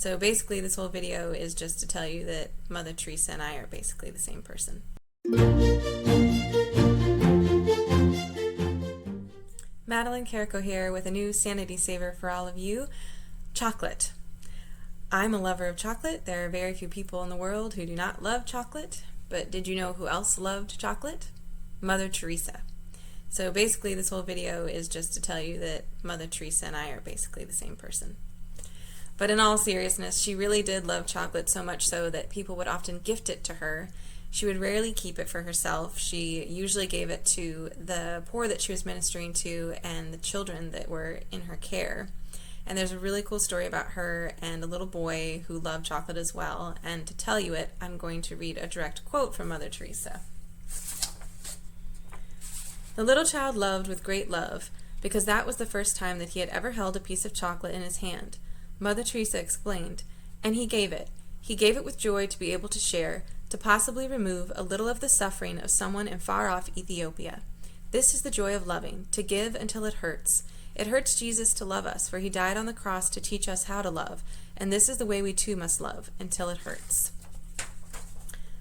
So basically this whole video is just to tell you that Mother Teresa and I are basically the same person. Madeline Carrico here with a new Sanity Saver for all of you, chocolate. I'm a lover of chocolate. There are very few people in the world who do not love chocolate, but did you know who else loved chocolate? Mother Teresa. So basically this whole video is just to tell you that Mother Teresa and I are basically the same person. But in all seriousness, she really did love chocolate, so much so that people would often gift it to her. She would rarely keep it for herself. She usually gave it to the poor that she was ministering to and the children that were in her care. And there's a really cool story about her and a little boy who loved chocolate as well. And to tell you it, I'm going to read a direct quote from Mother Teresa. The little child loved with great love, because that was the first time that he had ever held a piece of chocolate in his hand. Mother Teresa explained, and he gave it. He gave it with joy to be able to share, to possibly remove a little of the suffering of someone in far-off Ethiopia. This is the joy of loving, to give until it hurts. It hurts Jesus to love us, for he died on the cross to teach us how to love, and this is the way we too must love, until it hurts.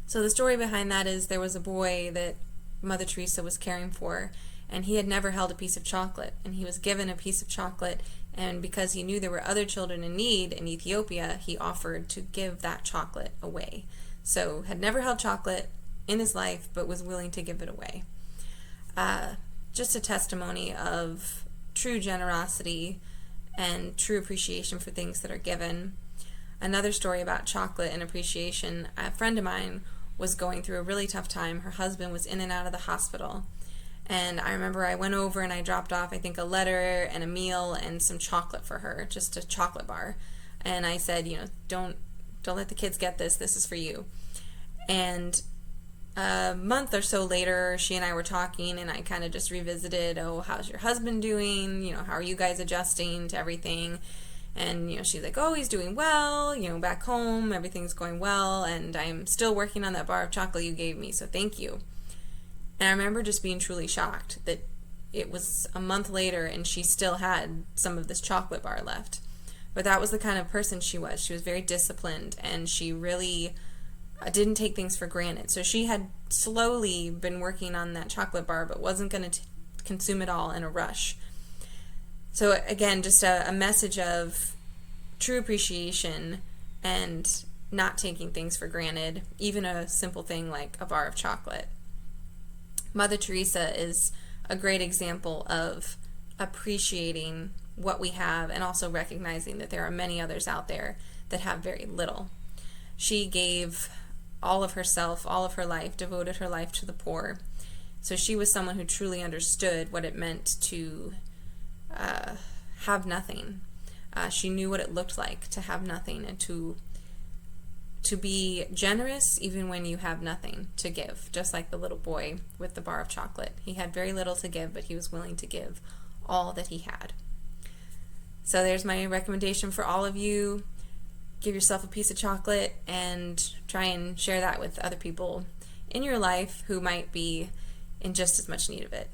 So the story behind that is there was a boy that Mother Teresa was caring for, and he had never held a piece of chocolate, and he was given a piece of chocolate, and because he knew there were other children in need in Ethiopia, he offered to give that chocolate away. So had never held chocolate in his life, but was willing to give it away. Just a testimony of true generosity and true appreciation for things that are given. Another story about chocolate and appreciation, a friend of mine was going through a really tough time. Her husband was in and out of the hospital. And I remember I went over and I dropped off, I think, a letter and a meal and some chocolate for her, just a chocolate bar. And I said, don't let the kids get this. This is for you. And a month or so later, she and I were talking, and I kind of just revisited, how's your husband doing? How are you guys adjusting to everything? And, she's like, he's doing well, back home, everything's going well, and I'm still working on that bar of chocolate you gave me, so thank you. And I remember just being truly shocked that it was a month later and she still had some of this chocolate bar left. But that was the kind of person she was. She was very disciplined, and she really didn't take things for granted. So she had slowly been working on that chocolate bar, but wasn't going to consume it all in a rush. So again, just a message of true appreciation and not taking things for granted, even a simple thing like a bar of chocolate. Mother Teresa is a great example of appreciating what we have and also recognizing that there are many others out there that have very little. She gave all of herself, all of her life, devoted her life to the poor. So she was someone who truly understood what it meant to have nothing. She knew what it looked like to have nothing, and to be generous even when you have nothing to give, just like the little boy with the bar of chocolate. He had very little to give, but he was willing to give all that he had. So there's my recommendation for all of you. Give yourself a piece of chocolate and try and share that with other people in your life who might be in just as much need of it.